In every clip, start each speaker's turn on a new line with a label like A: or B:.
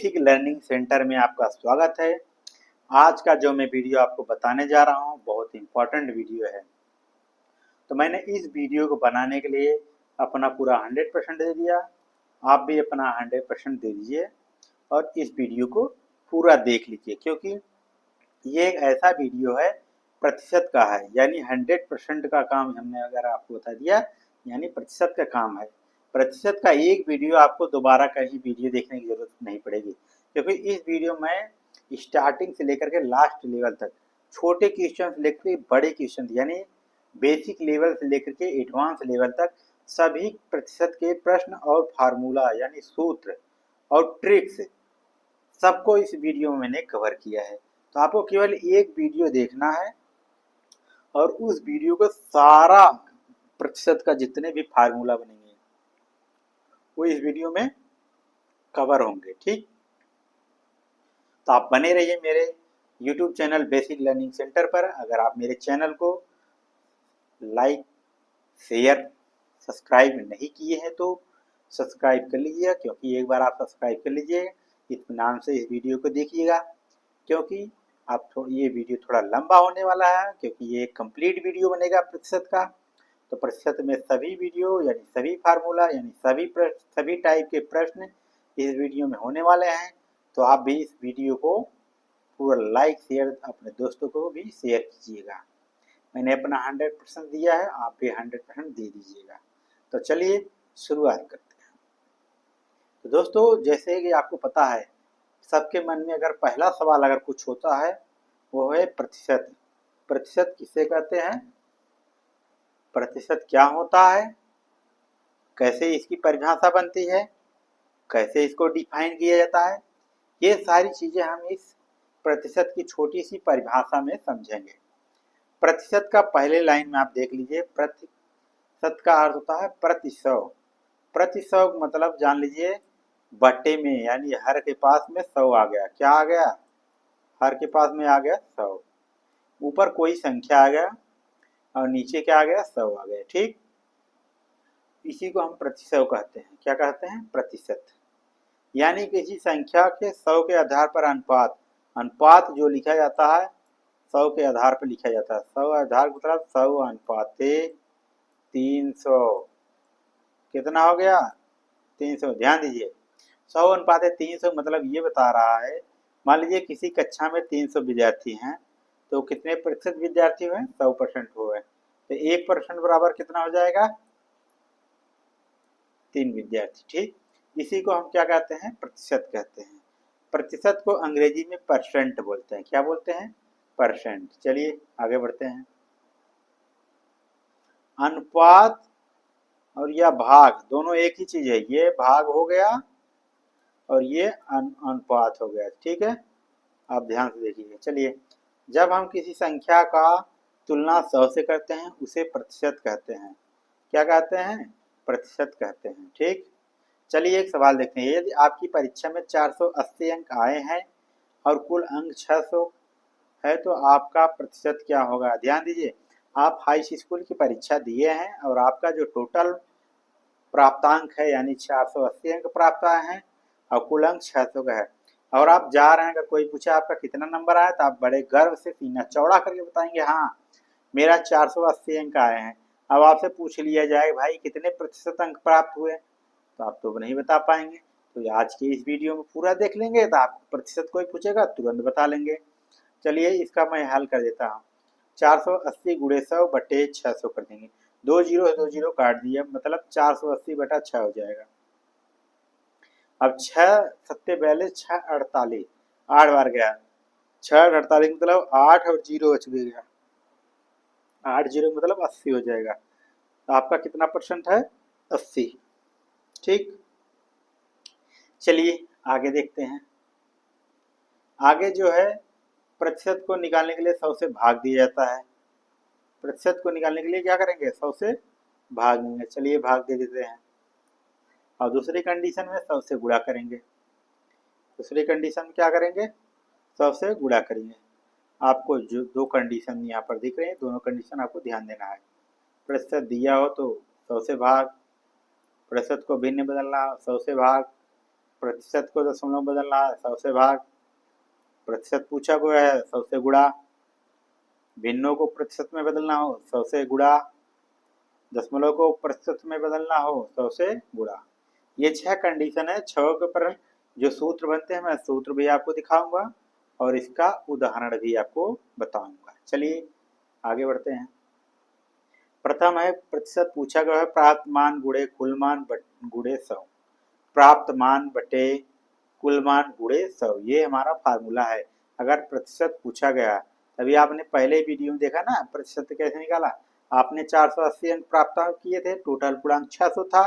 A: Basic learning centre में आपका स्वागत है। आज का जो मैं वीडियो आपको बताने जा रहा हूँ बहुत इम्पोर्टेंट वीडियो है। तो मैंने इस वीडियो को बनाने के लिए अपना पूरा 100% दे दिया। आप भी अपना 100% दे दीजिए और इस वीडियो को पूरा देख लीजिए, क्योंकि ये एक ऐसा वीडियो है प्रतिशत का है, यानी 100% का काम हमने अगर आपको बता दिया, यानी प्रतिशत का काम है। प्रतिशत का एक वीडियो आपको दोबारा कहीं वीडियो देखने की जरूरत नहीं पड़ेगी, क्योंकि इस वीडियो में स्टार्टिंग से लेकर के लास्ट लेवल तक छोटे क्वेश्चन से लेकर के बड़े क्वेश्चन, यानी बेसिक लेवल से लेकर के एडवांस लेवल तक सभी प्रतिशत के प्रश्न और फार्मूला यानी सूत्र और ट्रिक्स सबको इस वीडियो में मैंने कवर किया है। तो आपको केवल एक वीडियो देखना है और उस वीडियो को सारा प्रतिशत का जितने भी फार्मूला बनेंगे वो इस वीडियो में कवर होंगे। ठीक, तो आप बने रहिए मेरे YouTube channel basic learning centre पर। अगर आप मेरे चैनल को लाइक, शेयर, सब्सक्राइब नहीं किए हैं तो सब्सक्राइब कर लीजिए, क्योंकि एक बार आप सब्सक्राइब कर लीजिए इत्मीनान से इस वीडियो को देखिएगा, क्योंकि आप ये वीडियो थोड़ा लंबा होने वाला है, क्योंकि ये कंप्लीट वीडियो बनेगा प्रतिशत का। तो प्रतिशत में सभी वीडियो यानी सभी फार्मूला यानी सभी टाइप के प्रश्न इस वीडियो में होने वाले हैं। तो आप भी इस वीडियो को पूरा लाइक शेयर अपने दोस्तों को भी शेयर कीजिएगा। मैंने अपना 100% दिया है, आप भी 100% दे दीजिएगा। तो चलिए शुरुआत करते हैं। तो दोस्तों, जैसे कि आपको पता है, सबके मन में अगर पहला सवाल अगर कुछ होता है वो है प्रतिशत। प्रतिशत किसे कहते हैं, प्रतिशत क्या होता है, कैसे इसकी परिभाषा बनती है, कैसे इसको डिफाइन किया जाता है, ये सारी चीजें हम इस प्रतिशत की छोटी सी परिभाषा में समझेंगे। प्रतिशत का पहले लाइन में आप देख लीजिए, प्रतिशत का अर्थ होता है प्रति सौ। प्रति सौ मतलब जान लीजिए बट्टे में, यानी हर के पास में 100 आ गया। क्या आ गया, हर के पास में आ गया 100। ऊपर कोई संख्या आ गया और नीचे क्या आ गया, 100 आ गया। ठीक, इसी को हम प्रतिशत कहते हैं। क्या कहते हैं, प्रतिशत। यानी किसी संख्या के 100 के आधार पर अनुपात, अनुपात जो लिखा जाता है 100 के आधार पर लिखा जाता है। 100 आधार मतलब 100 अनुपाते 300 कितना हो गया, 300। ध्यान दीजिए, 100 अनुपाते 300 मतलब ये बता रहा है, मान लीजिए किसी कक्षा में 300 विद्यार्थी हैं, तो कितने प्रतिशत विद्यार्थी हुए, 100% हुए। तो 1% बराबर कितना हो जाएगा, 3 विद्यार्थी। ठीक, इसी को हम क्या कहते हैं, प्रतिशत कहते हैं। प्रतिशत को अंग्रेजी में परसेंट बोलते हैं। क्या बोलते हैं, परसेंट। चलिए आगे बढ़ते हैं। अनुपात और या भाग दोनों एक ही चीज है। ये भाग हो गया और ये अनुपात हो गया। ठीक है, आप ध्यान से देखिए। चलिए, जब हम किसी संख्या का तुलना 100 से करते हैं उसे प्रतिशत कहते हैं। क्या कहते हैं, प्रतिशत कहते हैं। ठीक, चलिए एक सवाल देखते हैं। यदि आपकी परीक्षा में 480 अंक आए हैं और कुल अंक 600 है तो आपका प्रतिशत क्या होगा। ध्यान दीजिए, आप हाई स्कूल की परीक्षा दिए हैं और आपका जो टोटल प्राप्तांक है यानी 480 अंक प्राप्त आए हैं और कुल अंक 600 का है, और आप जा रहे हैं, अगर कोई पूछे आपका कितना नंबर आया तो आप बड़े गर्व से सीना चौड़ा करके बताएंगे, हाँ मेरा 480 अंक आए हैं। अब आपसे पूछ लिया जाए भाई कितने प्रतिशत अंक प्राप्त हुए, तो आप तो नहीं बता पाएंगे। तो आज के इस वीडियो में पूरा देख लेंगे तो आपको प्रतिशत कोई पूछेगा तुरंत बता लेंगे। चलिए इसका मैं हल कर देता हूँ। 480 गुणे 100 बटे 600 कर देंगे। 2 जीरो काट दिया, मतलब 480 बटा 6 हो जाएगा। अब 6 सत्ते 42, 6 48, 8 बार गया, 6 48 मतलब 8 और 0 बच गया। 8 जीरो मतलब 80 हो जाएगा। तो आपका कितना परसेंट है, 80। ठीक, चलिए आगे देखते हैं। आगे जो है, प्रतिशत को निकालने के लिए 100 से भाग दिया जाता है। प्रतिशत को निकालने के लिए क्या करेंगे, 100 से भाग देंगे। चलिए भाग दे देते हैं, और दूसरी कंडीशन में 100 से गुणा करेंगे। दूसरी कंडीशन में क्या करेंगे, 100 से गुणा करेंगे। आपको जो दो कंडीशन यहाँ पर दिख रहे हैं, दोनों कंडीशन आपको ध्यान देना है। प्रतिशत दिया हो तो 100 से भाग, प्रतिशत को भिन्न बदलना 100 से भाग, प्रतिशत को दशमलव बदलना है, 100 से भाग। प्रतिशत पूछा गया है, 100 से गुणा। भिन्नों को प्रतिशत में बदलना हो, 100 से गुणा। दशमलव को प्रतिशत में बदलना हो, 100 से गुणा। ये 6 कंडीशन है। 6 के पर जो सूत्र बनते हैं मैं सूत्र भी आपको दिखाऊंगा और इसका उदाहरण भी आपको बताऊंगा। चलिए आगे बढ़ते हैं। प्रथम है प्रतिशत पूछा गया है, प्राप्त मान गुणे कुल मान गुणे 100। प्राप्त मान बटे कुल मान गुणे 100, ये हमारा फार्मूला है। अगर प्रतिशत पूछा गया, तभी आपने पहले वीडियो में देखा ना प्रतिशत कैसे निकाला। आपने 480 अंक प्राप्त किए थे, टोटल पूर्णांक 600 था,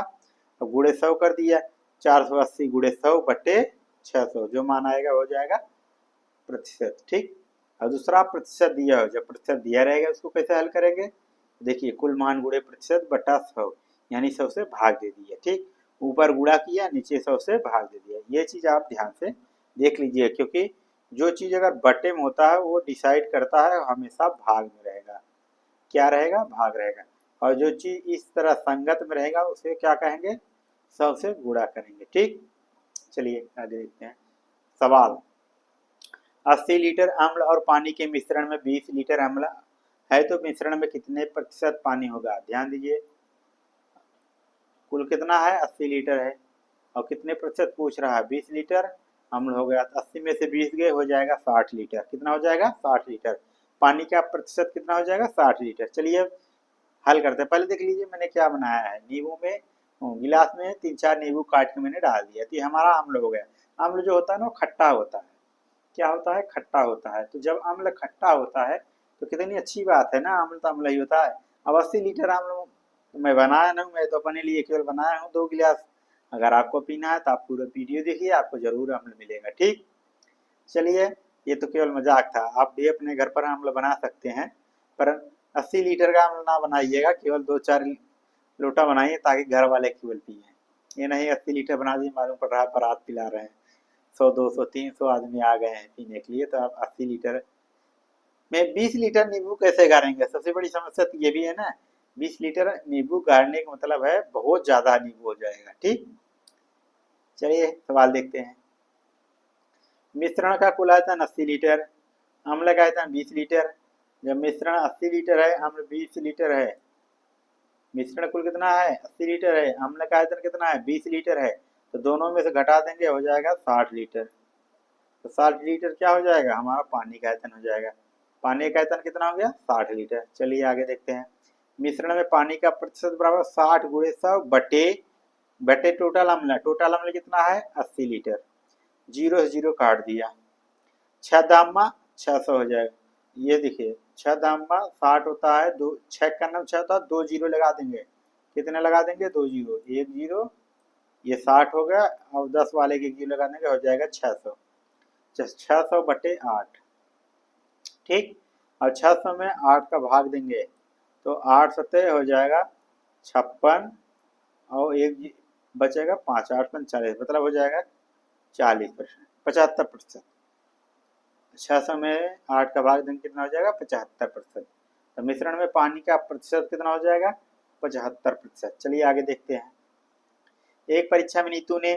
A: तो गुणे 100 कर दिया। 480 गुणे 100 बटे 600, जो मान आएगा हो जाएगा प्रतिशत। ठीक। और दूसरा प्रतिशत दिया हो, जब प्रतिशत दिया रहेगा उसको कैसे हल करेंगे, देखिए कुल मान गुणे प्रतिशत बटा 100, यानी 100 से भाग दे दिया। ठीक, ऊपर गुणा किया, नीचे 100 से भाग दे दिया। ये चीज आप ध्यान से देख लीजिए, क्योंकि जो चीज अगर बटे में होता है वो डिसाइड करता है हमेशा भाग में रहेगा। क्या रहेगा, भाग रहेगा। और जो चीज इस तरह संगत में रहेगा उसे क्या कहेंगे, 100 से गुणा करेंगे। ठीक, चलिए आगे देखते हैं। सवाल, 80 लीटर अम्ल और पानी के मिश्रण में 20 लीटर अम्ल है, तो मिश्रण में कितने प्रतिशत पानी होगा। ध्यान दीजिए, कुल कितना है, 80 लीटर है और कितने प्रतिशत पूछ रहा है, 20 लीटर अम्ल हो गया। तो 80 में से 20 गए, हो जाएगा 60 लीटर। कितना हो जाएगा, 60 लीटर। पानी का प्रतिशत कितना हो जाएगा, 60 लीटर। चलिए हल करते हैं। पहले देख लीजिए मैंने क्या बनाया है। नींबू में गिलास में 3-4 नींबू काट के मैंने डाल दिया, तो ये हमारा अम्ल हो गया। अम्ल जो होता है ना वो खट्टा होता है। क्या होता है, खट्टा होता है। तो जब अम्ल खट्टा होता है तो कितनी अच्छी बात है ना, अम्ल तो अम्ल ही होता है। अब 80 लीटर अम्ल मैं बनाया ना, मैं तो अपने लिए केवल बनाया हूँ 2 गिलास। अगर आपको पीना है तो आप पूरा वीडियो देखिए, आपको जरूर अम्ल मिलेगा। ठीक, चलिए ये तो केवल मजाक था। आप भी अपने घर पर अम्ल बना सकते हैं, पर 80 लीटर का अम्ल ना बनाइएगा, केवल 2-4 लोटा बनाइए ताकि घर वाले केवल पिए। ये नहीं 80 लीटर बना दिए, मालूम पड़ रहा है बारात पिला रहे हैं, 100, 200, 300 आदमी आ गए हैं पीने के लिए, तो आप 80 लीटर में 20 लीटर नींबू कैसे गाड़ेंगे। सबसे बड़ी समस्या तो ये भी है ना, 20 लीटर नींबू गाड़ने का मतलब है बहुत ज्यादा नींबू हो जाएगा। ठीक, चलिए सवाल देखते हैं। मिश्रण का कुल आयतन 80 लीटर, अम्ल का आयतन 20 लीटर। जब मिश्रण 80 लीटर है, अम्ल 20 लीटर है, मिश्रण कुल कितना है, 80 लीटर है, अम्ल का आयतन कितना है, 20 लीटर है, तो दोनों में से घटा देंगे, हो जाएगा 60 लीटर। तो 60 लीटर क्या हो जाएगा, हमारा पानी का आयतन हो जाएगा। पानी का आयतन कितना हो गया, 60 लीटर। चलिए आगे देखते हैं। मिश्रण में पानी का प्रतिशत बराबर 60 गुणे 100 बटे बटे टोटल अम्ल। टोटल अम्ल कितना है, 80 लीटर। 0 से 0 काट दिया, 6 दामा 600 हो जाएगा। ये देखिए 6 दामा 60 होता है, 2 6 का नाम 6 होता है, 2 जीरो लगा देंगे। कितने लगा देंगे, 2 जीरो, 1 जीरो, ये 60 हो गया। अब 10 वाले के जीरो लगा देंगे, हो जाएगा 600। 600 बटे 8। ठीक, और 600 में 8 का भाग देंगे तो 8 सतह हो जाएगा 56, और एक बचेगा 5, 8 5 40, मतलब हो जाएगा 40%, 75%। 600 में 8 का भाग देंगे कितना हो जाएगा, 75%। तो मिश्रण में पानी का प्रतिशत कितना हो जाएगा, 75%। चलिए आगे देखते हैं। एक परीक्षा में नीतू ने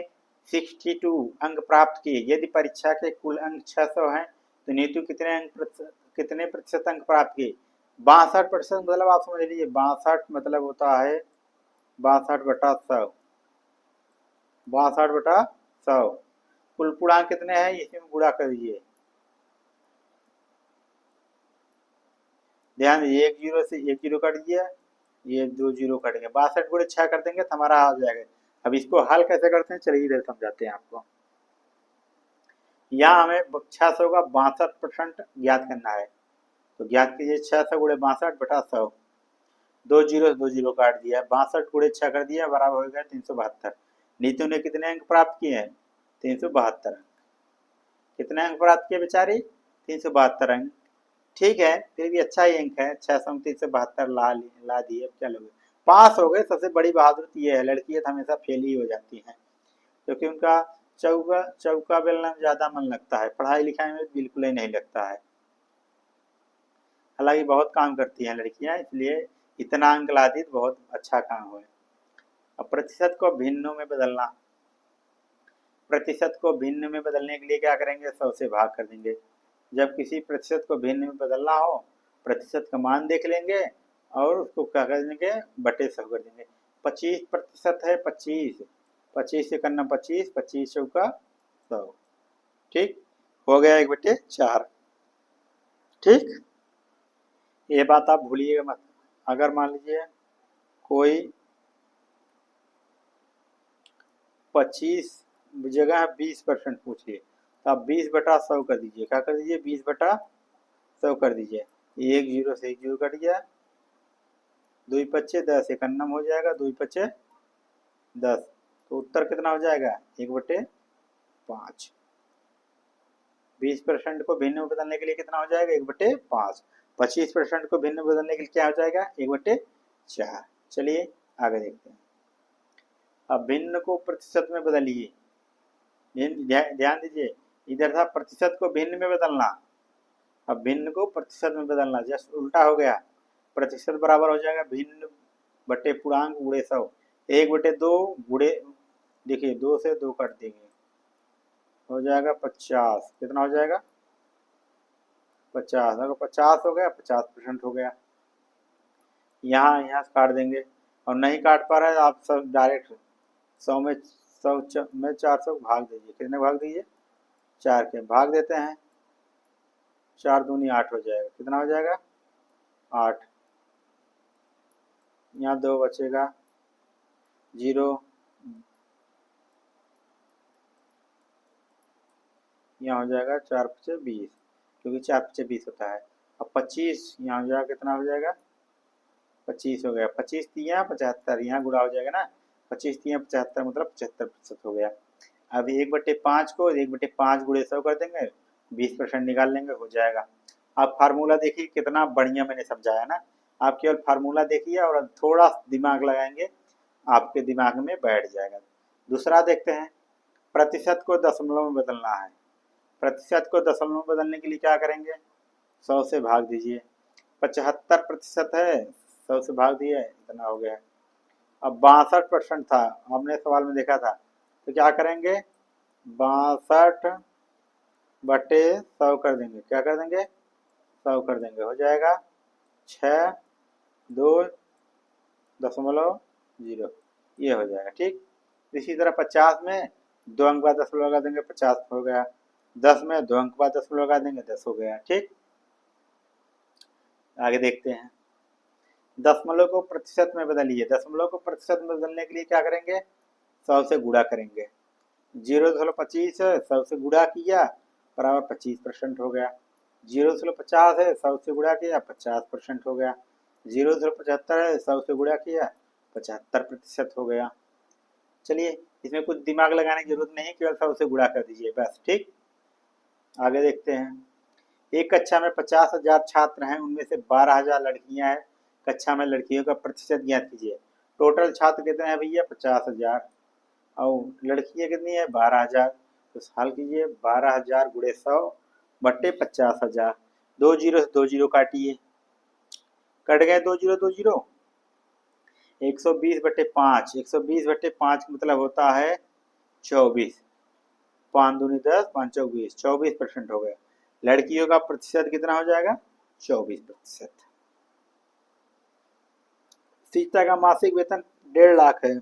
A: 62 अंक प्राप्त किए। यदि परीक्षा के कुल अंक 600 हैं तो नीतू कितने प्रतिशत अंक प्राप्त किए। 62% मतलब आप समझ लीजिए, 62 मतलब होता है 62 बटा 100। 62 बटा 100। कुल पूर्णांक कितने हैं, इसी में गुणा कर दीजिए। ध्यान दीजिए, 1 जीरो से 1 जीरो कट दिया, ये 2 जीरो कट गए, 62 गुणे 6 कर देंगे तो हमारा आ जाएगा। अब इसको हल कैसे करते हैं, चलिए इधर समझाते हैं आपको। यहाँ हमें 600 का 62% ज्ञात करना है, तो ज्ञात कीजिए 600 गुणे 62 बटा 100। 2 जीरो 2 जीरो काट दिया, 62 गुणे 6 कर दिया, बराबर हो गया 372। नीतू ने कितने अंक प्राप्त किए हैं, 372 अंक। कितने अंक प्राप्त किए बेचारी, 372 अंक। ठीक है, फिर भी अच्छा ही अंक है, 600 में 372 ला दिए। अब क्या लोगे, पास हो गए। सबसे बड़ी बहादुरी ये है, लड़कियां तो हमेशा फेल ही हो जाती हैं, क्योंकि उनका चौका चौका बेलना में ज्यादा मन लगता है, पढ़ाई लिखाई में बिल्कुल ही नहीं लगता है। हालांकि बहुत काम करती हैं लड़कियां, इसलिए इतना अंक ला दी तो बहुत अच्छा काम हुआ। अब प्रतिशत को भिन्नों में बदलना। प्रतिशत को भिन्न में बदलने के लिए क्या करेंगे, 100 से भाग कर देंगे। जब किसी प्रतिशत को भिन्न में बदलना हो, प्रतिशत का मान देख लेंगे और उसको क्या कर देंगे, बटे 100 कर देंगे। 25% है 25, 25 से करना 25, 25 चौका 100, ठीक हो गया 1/4। ठीक, ये बात आप भूलिएगा मत। अगर मान लीजिए कोई 25 जगह 20% पूछिए तो आप 20/100 कर दीजिए। क्या कर दीजिए, 20/100 कर दीजिए। 1 0 से 1 0 कट गया, 2 पच्चे 10, 1 हो जाएगा, 2 पच्चे 10, तो उत्तर कितना हो जाएगा, 1/5। 20% को भिन्न में बदलने के लिए कितना हो जाएगा, 1/5। 25% को भिन्न में बदलने के लिए क्या हो जाएगा, 1/4। चलिए आगे देखते हैं। अब भिन्न को प्रतिशत में बदलिए। ध्यान दीजिए, इधर था प्रतिशत को भिन्न में बदलना, अब भिन्न को प्रतिशत में बदलना, जस्ट उल्टा हो गया। प्रतिशत बराबर हो जाएगा भिन्न बटे पूर्णांक गुणे 100। 1/2 गुणे, देखिए 2 से 2 काट देंगे, हो जाएगा 50। कितना हो जाएगा, 50। अगर 50 हो गया, 50% हो गया। यहाँ से काट देंगे, और नहीं काट पा रहे तो आप सब डायरेक्ट 100 में 400 भाग दीजिए। कितने भाग दीजिए, 4 के भाग देते हैं। 4 दूनी 8 हो जाएगा। कितना हो जाएगा, 8। यहाँ 2 बचेगा, 0, यहाँ हो जाएगा 4 पचे 20, क्योंकि 4 पचे 20 होता है। अब 25 यहाँ हो जाएगा, कितना हो जाएगा, 25 हो गया। 25 तिया 75, यहाँ गुणा हो जाएगा ना, 25 तिया 75 मतलब 75% हो गया। अब 1/5 को 1/5 गुणे 100 कर देंगे, 20% निकाल लेंगे, हो जाएगा। अब फार्मूला देखिए कितना बढ़िया मैंने समझाया ना। आप केवल फार्मूला देखिए और थोड़ा दिमाग लगाएंगे, आपके दिमाग में बैठ जाएगा। दूसरा देखते हैं, प्रतिशत को दशमलव में बदलना है। प्रतिशत को दशमलव में बदलने के लिए क्या करेंगे, 100 से भाग दीजिए। 75% है, 100 से भाग दिए, इतना हो गया। अब 62% था, हमने सवाल में देखा था, तो क्या करेंगे, 62/100 कर देंगे। क्या कर देंगे, 100 कर देंगे, हो जाएगा 6.2.0, ये हो जाएगा। ठीक, इसी तरह 50 में 2 अंक बाद दशमलव लगा देंगे, 50 हो गया। 10 में 2 अंक बाद दशमलव लगा देंगे, 10 हो गया। ठीक, आगे देखते हैं। दशमलव को प्रतिशत में बदलिए। दशमलव को प्रतिशत में बदलने के लिए क्या करेंगे, 100 से गुणा करेंगे। 0.25 है, 100 से गुणा किया, बराबर 25% हो गया। 0.50 है, 100 से गुणा किया, 50% हो गया। 0.75 है, 100 से गुणा किया, 75% हो गया। चलिए, इसमें कुछ दिमाग लगाने की जरूरत नहीं, केवल 100 से गुणा कर दीजिए बस। ठीक, आगे देखते हैं। एक कक्षा में 50,000 छात्र हैं, उनमें से 12,000 लड़कियां हैं। कक्षा में लड़कियों का प्रतिशत ज्ञात कीजिए। टोटल छात्र कितने हैं भैया, 50,000, और लड़कियां कितनी है, 12,000। तो हल कीजिए, 12,000 गुणे 100 बट्टे 50,000। 2 जीरो से 2 जीरो काटिए, कट गए 2 जीरो 2 जीरो। 120/5, 120/5 मतलब होता है 24। 5 दूनी 10, 5 चौक 20, 24% हो गया। लड़कियों का प्रतिशत कितना हो जाएगा, 24%। सीता का मासिक वेतन 1.5 लाख है।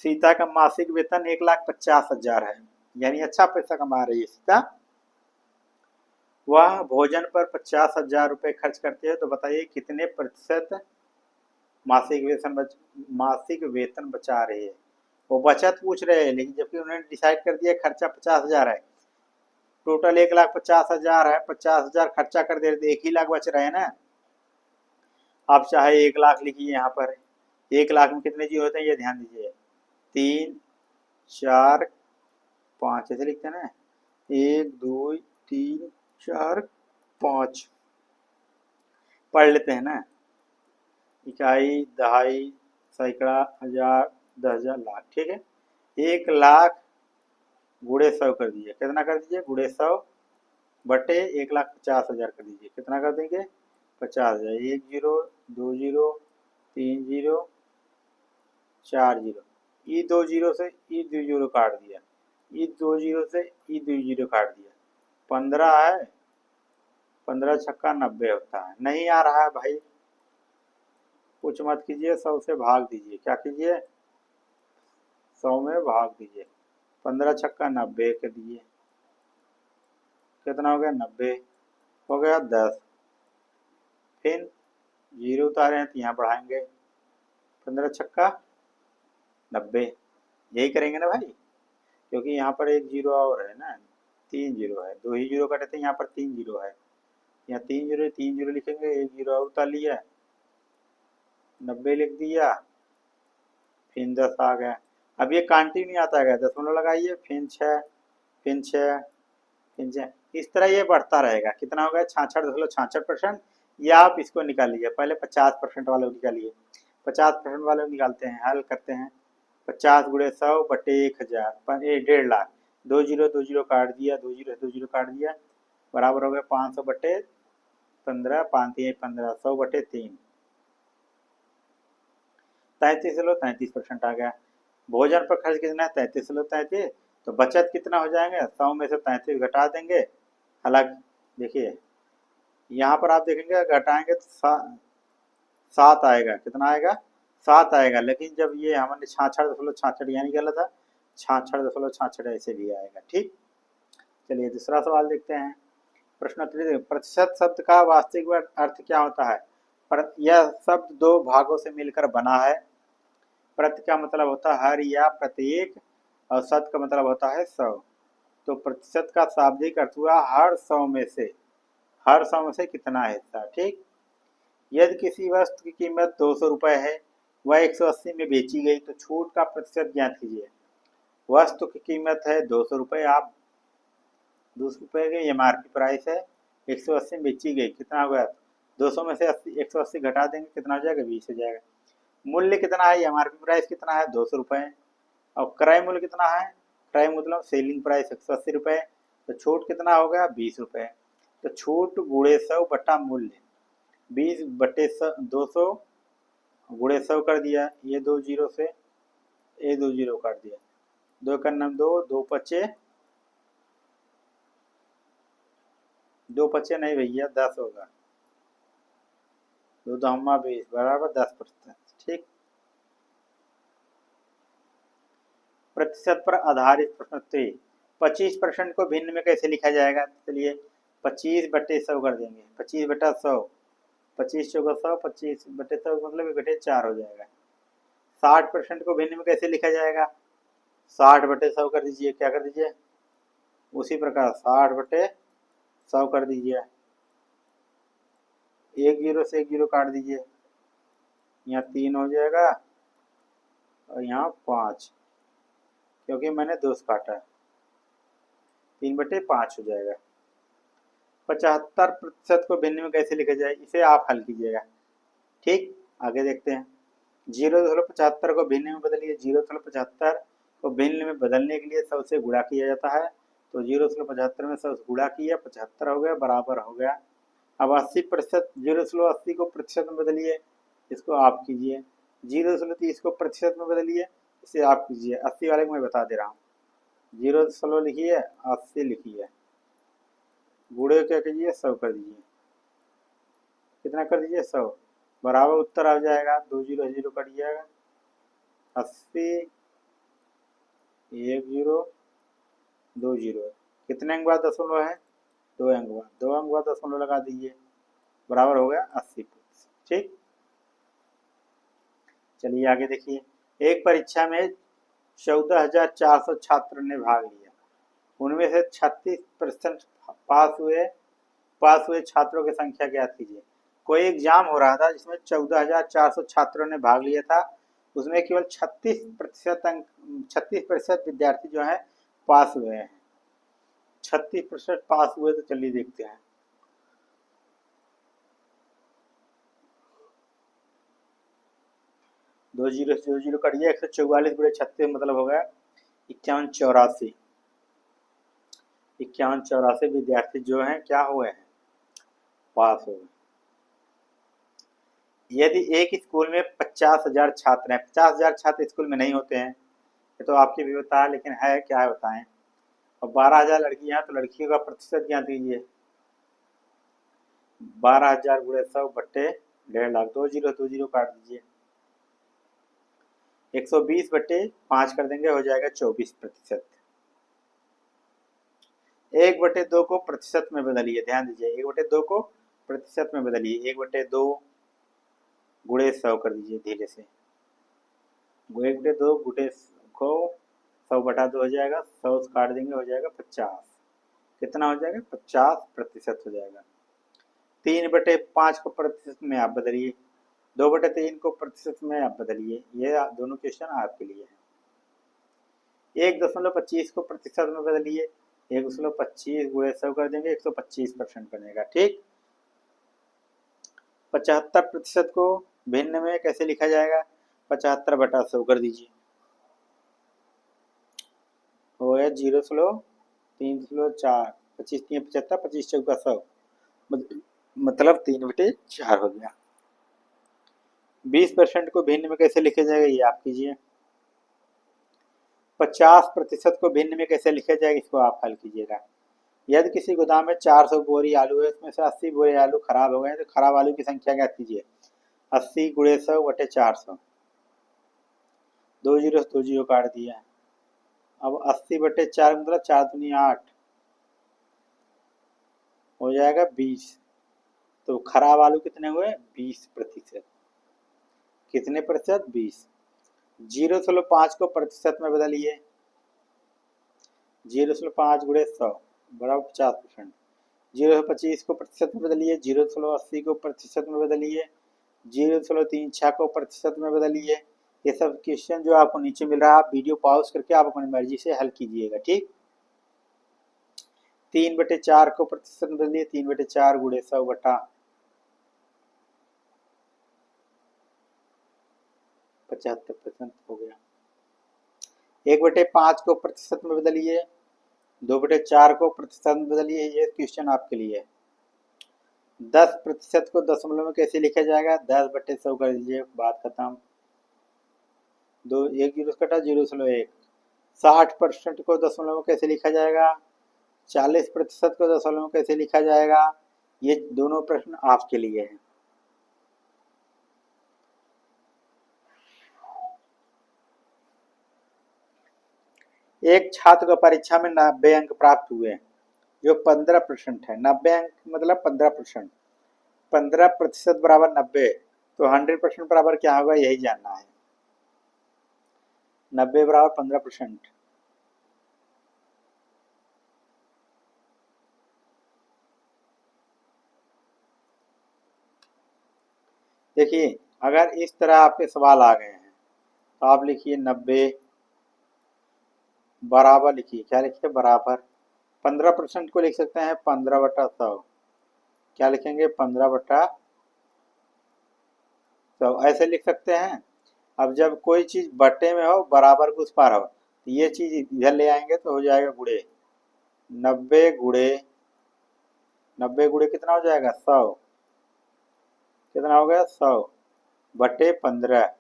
A: सीता का मासिक वेतन 1,50,000 है, यानी अच्छा पैसा कमा रही है सीता। वह भोजन पर 50,000 रुपये खर्च करते हैं, तो बताइए कितने प्रतिशत मासिक वेतन बचा रही है। वो बचत पूछ रहे हैं, लेकिन जबकि उन्होंने डिसाइड कर दिया खर्चा 50,000 है। टोटल 1,50,000 है, 50,000 खर्चा कर दे रहे थे, 1 ही लाख बच रहे हैं ना। आप चाहे 1 लाख लिखिए, यहाँ पर 1 लाख में कितने जीरो होते हैं, ये ध्यान दीजिए। 3 4 5 ऐसे लिखते हैं ना, 1 2 3 4 5 पढ़ लेते हैं ना। इकाई, दहाई, सैकड़ा, हजार, 10,000, लाख। ठीक है, 1 लाख गुणे 100 कर दीजिए। कितना कर दीजिए, गुणे 100 बटे 1,50,000 कर दीजिए। कितना कर देंगे, 50,000। 1 जीरो 2 जीरो 3 जीरो 4 जीरो, ई 2 जीरो से ई 2 जीरो काट दिया, ई 2 जीरो से ई 2 जीरो काट दिया, 15 है, 15 छक्का 90 होता है। नहीं आ रहा है भाई, कुछ मत कीजिए, 100 से भाग दीजिए। क्या कीजिए, 100 में भाग दीजिए। 15 छक्का 90 के दिए, कितना हो गया, 90 हो गया 10। फिर जीरो उतारे हैं तो यहाँ बढ़ाएंगे, 15 छक्का 90, यही करेंगे ना भाई, क्योंकि यहाँ पर एक जीरो और है ना, 3 जीरो है, 2 ही जीरो कटे थे, यहाँ पर 3 जीरो है, यहाँ 3 जीरो लिखेंगे, एक जीरो और उतार लिया, 90 लिख दिया, फिर 10 आ गया। अब ये कंटिन्यू आता गया, दशमलव लगाइए, फिर 6, फिर 6, फिर 6, इस तरह ये बढ़ता रहेगा। कितना हो गया, 66.66%। या आप इसको निकाल लीजिए, पहले 50% वाले को निकालिए, 50% वाले को निकालते हैं, हल करते हैं। 50 गुणे 100 बटे 1000, 1.5 लाख, 2 जीरो 2 जीरो काट दिया, 2 जीरो 2 जीरो काट दिया, बराबर हो गया 500 बटे 15, 5 3 15, 100 बटे 3, 33.33% आ गया। भोजन पर खर्च कितना है, 33.33, तो बचत कितना हो जाएंगे, 100 में से 33 घटा देंगे। हालांकि देखिए यहाँ पर आप देखेंगे घटाएंगे तो 7 आएगा, कितना आएगा, 7 आएगा, लेकिन जब ये हमने 66.66 यानी गलत है, 66.66 ऐसे भी आएगा। ठीक, चलिए दूसरा सवाल देखते हैं। प्रश्नोत्तरी, प्रतिशत शब्द का वास्तविक अर्थ क्या होता है। यह शब्द दो भागों से मिलकर बना है। प्रति का मतलब होता है हर या प्रत्येक, और शत का मतलब होता है 100। तो प्रतिशत का शाब्दिक अर्थ हुआ हर 100 में से, हर 100 में से कितना हिस्सा। ठीक, यदि किसी वस्तु की कीमत 200 रुपये है, वह 180 में बेची गई, तो छूट का प्रतिशत ज्ञात कीजिए। वस्तु की कीमत है 200 रुपये, आप 200 रुपये की MRP प्राइस है, 180 में बेची गई, कितना हो गया, 200 में से 180 घटा देंगे, कितना हो जाएगा, 20 हो जाएगा। मूल्य कितना है, MRP प्राइस कितना है, 200 रुपये, और क्रय मूल्य कितना है, क्रय मतलब सेलिंग प्राइस 180 रुपये, तो छूट कितना हो गया, 20 रुपये। तो छूट गुणे 100 बटा मूल्य, 20 बटे 200 गुणे 100 कर दिया, ये 2 जीरो से ये 2 जीरो काट दिया, 2 का नाम 2, 2 पचे, 2 पचे नहीं भैया 10 होगा, 2 दहमा 20 बराबर 10%। ठीक, प्रतिशत पर आधारित प्रश्नोत्तरी, 25% को भिन्न में कैसे लिखा जाएगा। चलिए 25 बटे 100 कर देंगे, 25 बटा 100, 25 चौका 100, 25 बटे 100 मतलब 1/4 हो जाएगा। 60% को भिन्न में कैसे लिखा जाएगा, 60 बटे 100 कर दीजिए, क्या कर दीजिए, उसी प्रकार 60 बटे 100 कर दीजिए, एक जीरो से एक जीरो काट दीजिए, यहाँ 3 हो जाएगा और यहाँ 5, क्योंकि मैंने 2 से काटा है, 3/5 हो जाएगा। 75% को भिन्न में कैसे लिखा जाए, इसे आप हल कीजिएगा। ठीक, आगे देखते हैं। 0.75 को भिन्न में बदलिए, 0.75 को भिन्न में बदलने के लिए 100 से गुणा किया जाता है, तो 0.75 में 100 से गुणा किया, 75 हो गया, बराबर हो गया। अब 80%, 0.80 को प्रतिशत में बदलिए, इसको आप कीजिए। 0.30 को प्रतिशत में बदलिए, इसे आप कीजिए। 80 वाले को मैं बता दे रहा हूँ, 0 लिखिए, 80 लिखिए, गुणे क्या कीजिए, 100 कर दीजिए, कितना कर दीजिए, 100, बराबर उत्तर आ जाएगा, 2 जीरो जीरो कट जाएगा, 80, 1 जीरो 2 जीरो, कितने अंक बाद दशमलव है, 2 अंक बाद, 2 अंक बाद दशमलव लगा दीजिए, बराबर हो गया 80। ठीक, चलिए आगे देखिए। एक परीक्षा में 14,400 छात्रों ने भाग लिया, उनमें से 36% पास हुए छात्रों की संख्या ज्ञात कीजिए। कोई एग्जाम हो रहा था जिसमें 14,400 छात्रों ने भाग लिया था, उसमें केवल 36% विद्यार्थी जो है पास हुए हैं। 36% पास हुए, तो चलिए देखते हैं। दो जीरो कट गया, 144 गुणे 36 मतलब हो गया 5184। 5184 विद्यार्थी जो हैं क्या हुए हैं, पास हो गए। यदि एक स्कूल में 50,000 छात्र हैं, 50,000 छात्र स्कूल में नहीं होते हैं, ये तो आपकी भी होता है, लेकिन है क्या है बताएं। और 12,000 लड़कियां हैं तो लड़कियों का प्रतिशत ज्ञात कीजिए। 12,000 गुणे 100 बट्टे 1.5 लाख, 2 जीरो काट दीजिए। 120 बट्टे 5 कर देंगे, हो जाएगा 24%। 1/2 को प्रतिशत में बदलिए, ध्यान दीजिए 1/2 को प्रतिशत में बदलिए। 1/2 गुणे 100 कर दीजिए धीरे से। 1/2 गुणे को 100/2 हो जाएगा, 100 से काट देंगे, हो जाएगा 50। कितना हो जाएगा? 50% हो जाएगा। 3/5 को प्रतिशत में आप बदलिए, 2/3 को प्रतिशत में आप बदलिए। ये दोनों क्वेश्चन आपके लिए है। 1.25 को प्रतिशत में बदलिए, 1.25 गुणे 100 कर देंगे, 125% बनेगा। ठीक। 75% को भिन्न में कैसे लिखा जाएगा? 75/100 कर दीजिए, हो गया 0.3/4। 25 3 75, 25 चौका 100, मतलब 3/4 हो गया। 20% को भिन्न में कैसे लिखा जाएगा ये आप कीजिए। 50% को भिन्न में कैसे लिखा जाएगा, इसको आप हल कीजिएगा। यदि किसी गोदाम में 400 बोरी आलू है, उसमें से 80 बोरी आलू खराब हो गए, तो खराब आलू की संख्या ज्ञात कीजिए। 80 गुणे 100 बटे 400, 2 जीरो 2 जीरो काट दिया। अब 80/4 मतलब 4 दूनी 8, हो जाएगा 20। तो खराब आलू कितने हुए? 20%। कितने प्रतिशत? 20। 0.5 को प्रतिशत में बदलिए, 0.5 गुणे 100 बराबर 50%। 0.25 को प्रतिशत में बदलिए, 0.80 को प्रतिशत में बदलिए, 0.36 को प्रतिशत में बदलिए। ये सब क्वेश्चन जो आपको नीचे मिल रहा है, आप वीडियो पॉज करके आप अपनी मर्जी से हल कीजिएगा। ठीक। 3/4 को प्रतिशत में बदलिए, 3/4 गुणे 100 बटा 75% हो गया। 1/5 को प्रतिशत में बदलिए, 2/4 को प्रतिशत में बदलिए। ये क्वेश्चन आपके लिए। 10% को दशमलव में कैसे लिखा जाएगा? 10/100 कर दीजिए, बात खत्म। 2 1 जीरो से कटा, 0.1। 60% को दशमलव में कैसे लिखा जाएगा? 40% को दशमलव में कैसे लिखा जाएगा? ये दोनों प्रश्न आपके लिए हैं। एक छात्र को परीक्षा में 90 अंक प्राप्त हुए, जो 15% है। 90 अंक मतलब 15%। 15% बराबर 90, तो 100% बराबर क्या होगा, यही जानना है। 90 बराबर 15%। देखिए, अगर इस तरह आपके सवाल आ गए हैं तो आप लिखिए 90 बराबर, लिखिए क्या लिखिए, बराबर। 15% को लिख सकते हैं 15/100। क्या लिखेंगे? 15/100 ऐसे लिख सकते हैं। अब जब कोई चीज बट्टे में हो, बराबर के उस पार हो, तो ये चीज इधर ले आएंगे तो हो जाएगा गुणे। 90 गुणे कितना हो जाएगा? 100। कितना हो गया? 100/15।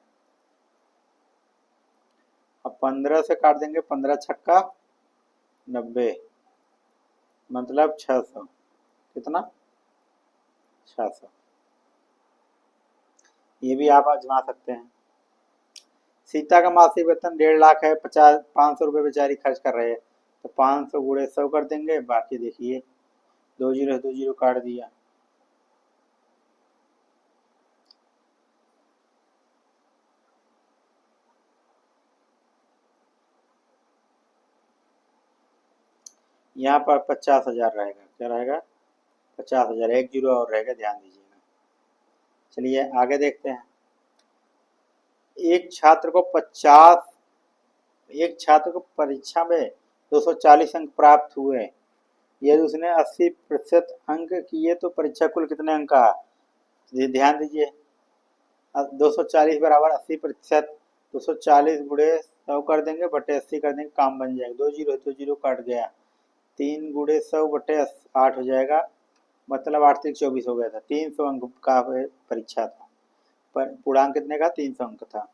A: अब 15 से काट देंगे, 15 छक्का 90, मतलब 600। कितना? 600। ये भी आप आजमा सकते हैं। सीता का मासिक वेतन 1.5 लाख है, 500 रुपये बेचारी खर्च कर रहे हैं, तो 500 गुणे 100 कर देंगे। बाकी देखिए 2 जीरो 2 जीरो काट दिया। यहाँ पर 50,000 रहेगा। क्या रहेगा? 50,000। 1 जीरो और रहेगा, ध्यान दीजिएगा। चलिए आगे देखते हैं। एक छात्र को 50 एक छात्र को परीक्षा में 240 अंक प्राप्त हुए। यदि उसने 80% अंक किए तो परीक्षा कुल कितने अंक का? ध्यान दीजिए, 240 बराबर 80%। 240 गुणे 100 कर देंगे, बटे 80 कर देंगे, काम बन जाएगा। 2 जीरो 2 जीरो काट गया। 3 गुणे 100 बटे 8 हो जाएगा, मतलब 8 3 24 हो गया था। 300 अंक का परीक्षा था, पर पूर्णांक कितने का? 300 अंक था।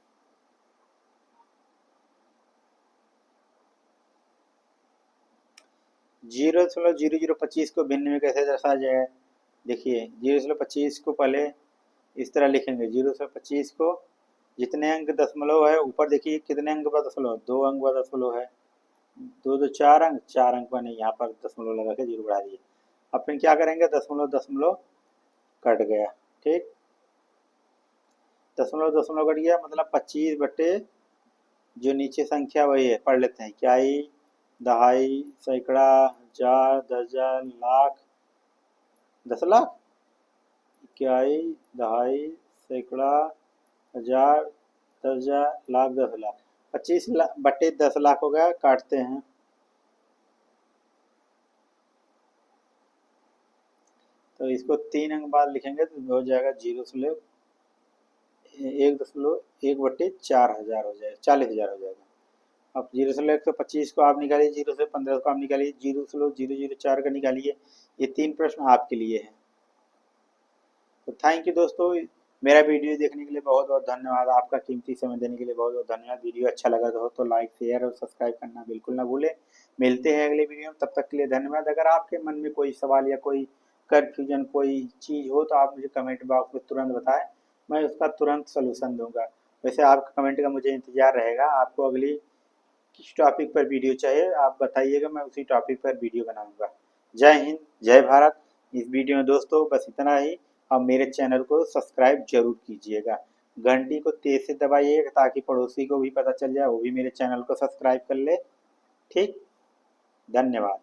A: 0.0025 को भिन्न में कैसे दर्शाया जाए? देखिए 0.25 को पहले इस तरह लिखेंगे। 0.25 को जितने अंक दशमलव है ऊपर देखिए कितने अंक का दशमलव, 2 अंक का दशमलव है, 2 2 4 अंक का नहीं, यहाँ पर दशमलव लगा के 0 बढ़ा दिए। अब फिर क्या करेंगे, दशमलव दशमलव कट गया, ठीक, दशमलव दशमलव कट गया, मतलब 25 बटे जो नीचे संख्या वही है, पढ़ लेते हैं, इकाई, दहाई, सैकड़ा, हजार, दर्जन, लाख, 10 लाख, इकाई, दहाई, सैकड़ा, हजार, दर्जन, लाख, 10 लाख, 25 लाख बटे 10 लाख हो गया। काटते हैं, तो इसको 3 अंक बाद लिखेंगे तो हो जाएगा 1.1 बटे 4,000 हो जाएगा, 40,000 हो जाएगा। अब 0.125 को आप निकालिए, 0 से 15 को आप निकालिए, 0.004 का निकालिए। ये 3 प्रश्न आपके लिए है। तो थैंक यू दोस्तों, मेरा वीडियो देखने के लिए बहुत बहुत धन्यवाद। आपका कीमती समय देने के लिए बहुत बहुत धन्यवाद। वीडियो अच्छा लगा तो लाइक, शेयर और सब्सक्राइब करना बिल्कुल ना भूलें। मिलते हैं अगले वीडियो में, तब तक के लिए धन्यवाद। अगर आपके मन में कोई सवाल या कोई कन्फ्यूजन कोई चीज़ हो तो आप मुझे कमेंट बॉक्स में तुरंत बताएं, मैं उसका तुरंत सलूशन दूंगा। वैसे आपका कमेंट का मुझे इंतजार रहेगा। आपको अगली किस टॉपिक पर वीडियो चाहिए आप बताइएगा, मैं उसी टॉपिक पर वीडियो बनाऊंगा। जय हिंद, जय भारत। इस वीडियो में दोस्तों बस इतना ही। और मेरे चैनल को सब्सक्राइब जरूर कीजिएगा, घंटी को तेज से दबाइएगा ताकि पड़ोसी को भी पता चल जाए, वो भी मेरे चैनल को सब्सक्राइब कर ले। ठीक, धन्यवाद।